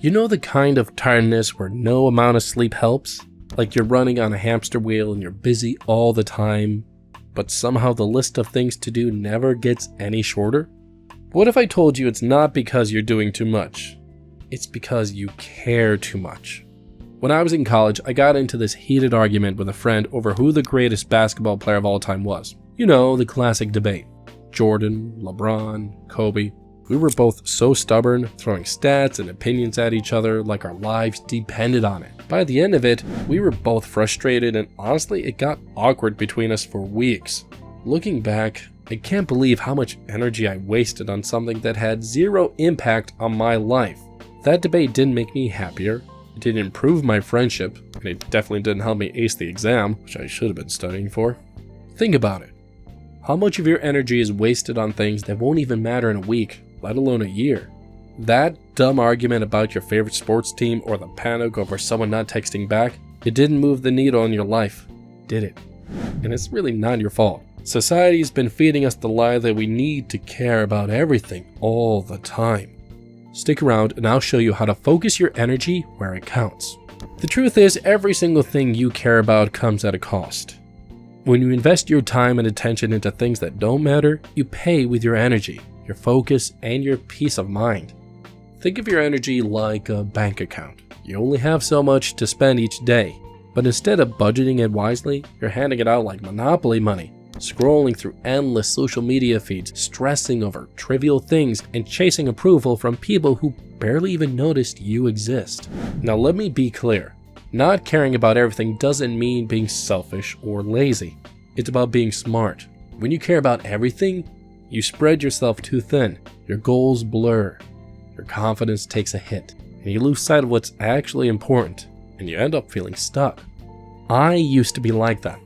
You know the kind of tiredness where no amount of sleep helps? Like you're running on a hamster wheel and you're busy all the time, but somehow the list of things to do never gets any shorter? What if I told you it's not because you're doing too much? It's because you care too much. When I was in college, I got into this heated argument with a friend over who the greatest basketball player of all time was. You know, the classic debate. Jordan, LeBron, Kobe. We were both so stubborn, throwing stats and opinions at each other like our lives depended on it. By the end of it, we were both frustrated, and honestly, it got awkward between us for weeks. Looking back, I can't believe how much energy I wasted on something that had zero impact on my life. That debate didn't make me happier, it didn't improve my friendship, and it definitely didn't help me ace the exam, which I should have been studying for. Think about it. How much of your energy is wasted on things that won't even matter in a week, let alone a year? That dumb argument about your favorite sports team or the panic over someone not texting back, it didn't move the needle in your life, did it? And it's really not your fault. Society's been feeding us the lie that we need to care about everything all the time. Stick around and I'll show you how to focus your energy where it counts. The truth is, every single thing you care about comes at a cost. When you invest your time and attention into things that don't matter, you pay with your energy, your focus, and your peace of mind. Think of your energy like a bank account. You only have so much to spend each day, but instead of budgeting it wisely, you're handing it out like Monopoly money, scrolling through endless social media feeds, stressing over trivial things, and chasing approval from people who barely even noticed you exist. Now let me be clear. Not caring about everything doesn't mean being selfish or lazy. It's about being smart. When you care about everything, you spread yourself too thin, your goals blur, your confidence takes a hit, and you lose sight of what's actually important, and you end up feeling stuck. I used to be like that.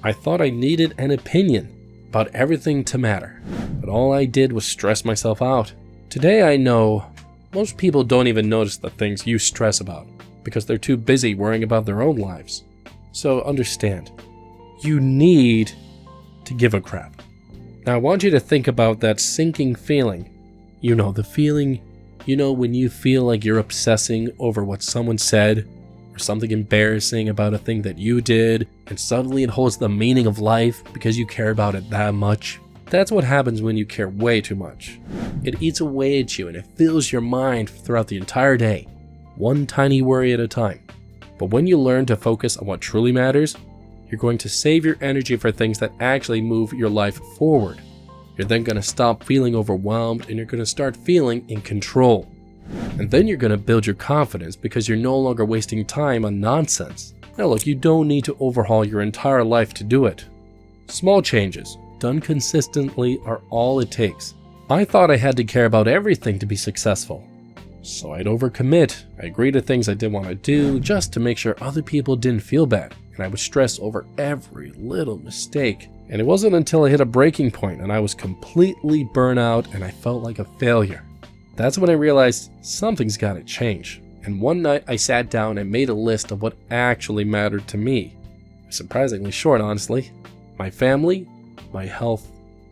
I thought I needed an opinion about everything to matter, but all I did was stress myself out. Today I know most people don't even notice the things you stress about, because they're too busy worrying about their own lives. So understand, you need to give a crap. Now I want you to think about that sinking feeling. You know, the feeling, when you feel like you're obsessing over what someone said, or something embarrassing about a thing that you did, and suddenly it holds the meaning of life because you care about it that much. That's what happens when you care way too much. It eats away at you and it fills your mind throughout the entire day, one tiny worry at a time. But when you learn to focus on what truly matters, you're going to save your energy for things that actually move your life forward. You're then going to stop feeling overwhelmed and you're going to start feeling in control. And then you're going to build your confidence because you're no longer wasting time on nonsense. Now look, you don't need to overhaul your entire life to do it. Small changes, done consistently, are all it takes. I thought I had to care about everything to be successful. So I'd overcommit, I agree to things I didn't want to do just to make sure other people didn't feel bad, and I would stress over every little mistake. And it wasn't until I hit a breaking point and I was completely burnt out and I felt like a failure. That's when I realized something's gotta change. And one night I sat down and made a list of what actually mattered to me. Surprisingly short, honestly. My family, my health,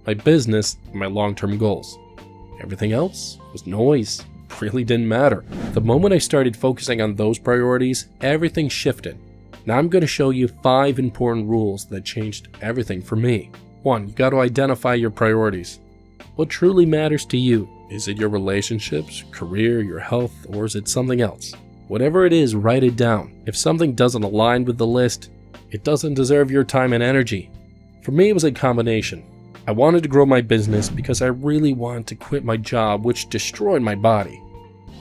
my business, and my long-term goals. Everything else was noise. Really didn't matter. The moment I started focusing on those priorities, everything shifted. Now I'm going to show you 5 important rules that changed everything for me. 1. You got to identify your priorities. What truly matters to you? Is it your relationships, career, your health, or is it something else? Whatever it is, write it down. If something doesn't align with the list, it doesn't deserve your time and energy. For me, it was a combination. I wanted to grow my business because I really wanted to quit my job, which destroyed my body.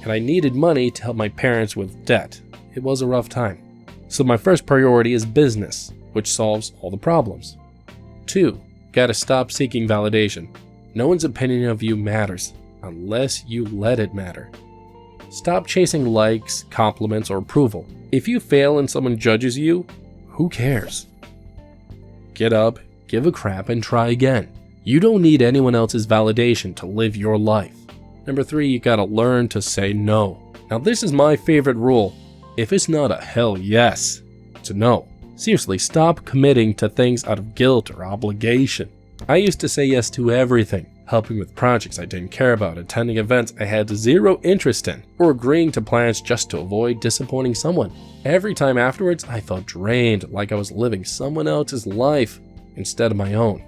And I needed money to help my parents with debt. It was a rough time. So my first priority is business, which solves all the problems. 2. Gotta stop seeking validation. No one's opinion of you matters, unless you let it matter. Stop chasing likes, compliments, or approval. If you fail and someone judges you, who cares? Get up, give a crap, and try again. You don't need anyone else's validation to live your life. Number 3, you gotta learn to say no. Now this is my favorite rule. If it's not a hell yes, it's a no. Seriously, stop committing to things out of guilt or obligation. I used to say yes to everything. helping with projects I didn't care about, attending events I had zero interest in, or agreeing to plans just to avoid disappointing someone. Every time afterwards, I felt drained, like I was living someone else's life instead of my own.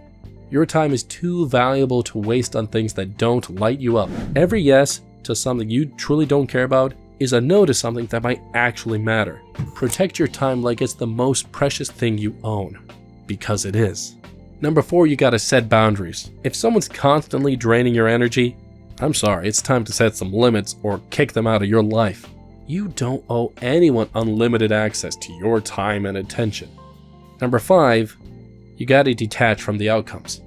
Your time is too valuable to waste on things that don't light you up. Every yes to something you truly don't care about is a no to something that might actually matter. Protect your time like it's the most precious thing you own, because it is. Number 4, you gotta set boundaries. If someone's constantly draining your energy, I'm sorry, it's time to set some limits or kick them out of your life. You don't owe anyone unlimited access to your time and attention. Number 5, you gotta detach from the outcomes.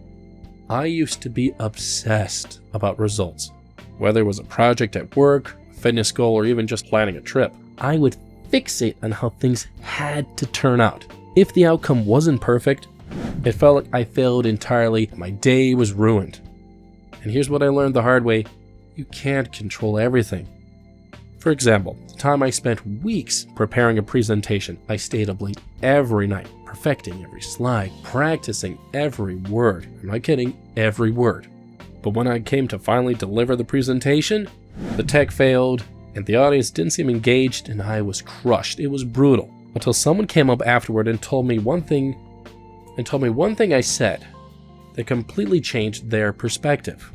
I used to be obsessed about results. Whether it was a project at work, a fitness goal, or even just planning a trip, I would fixate on how things had to turn out. If the outcome wasn't perfect, it felt like I failed entirely, my day was ruined. And here's what I learned the hard way: you can't control everything. For example, the time I spent weeks preparing a presentation, I stayed up late every night, perfecting every slide, practicing every word. I'm not kidding, every word. But when I came to finally deliver the presentation, the tech failed, and the audience didn't seem engaged, and I was crushed. It was brutal. Until someone came up afterward and told me one thing I said that completely changed their perspective.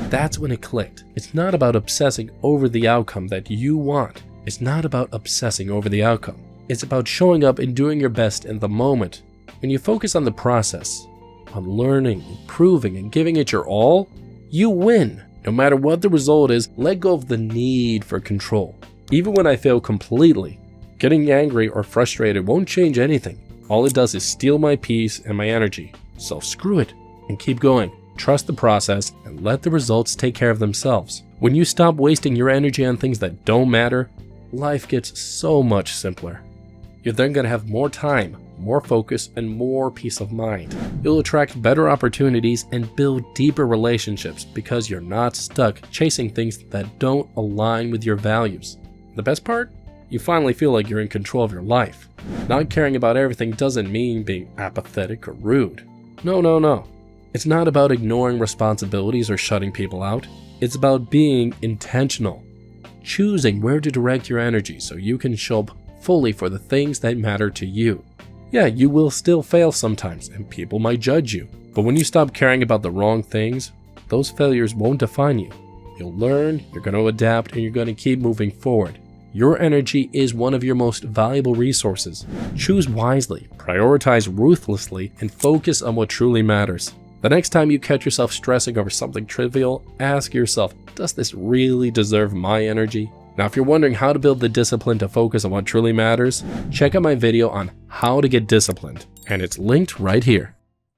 That's when it clicked. It's not about obsessing over the outcome that you want. It's not about obsessing over the outcome. It's about showing up and doing your best in the moment. When you focus on the process, on learning, improving, and giving it your all, you win. No matter what the result is, let go of the need for control. Even when I fail completely, getting angry or frustrated won't change anything. All it does is steal my peace and my energy. So screw it and keep going. Trust the process and let the results take care of themselves. When you stop wasting your energy on things that don't matter, life gets so much simpler. You're then going to have more time, more focus, and more peace of mind. You'll attract better opportunities and build deeper relationships because you're not stuck chasing things that don't align with your values. The best part? You finally feel like you're in control of your life. Not caring about everything doesn't mean being apathetic or rude. No. It's not about ignoring responsibilities or shutting people out. It's about being intentional, choosing where to direct your energy so you can show up fully for the things that matter to you. Yeah, you will still fail sometimes and people might judge you. But when you stop caring about the wrong things, those failures won't define you. You'll learn, you're going to adapt, and you're going to keep moving forward. Your energy is one of your most valuable resources. Choose wisely, prioritize ruthlessly, and focus on what truly matters. The next time you catch yourself stressing over something trivial, ask yourself, does this really deserve my energy? Now, if you're wondering how to build the discipline to focus on what truly matters, check out my video on how to get disciplined, and it's linked right here.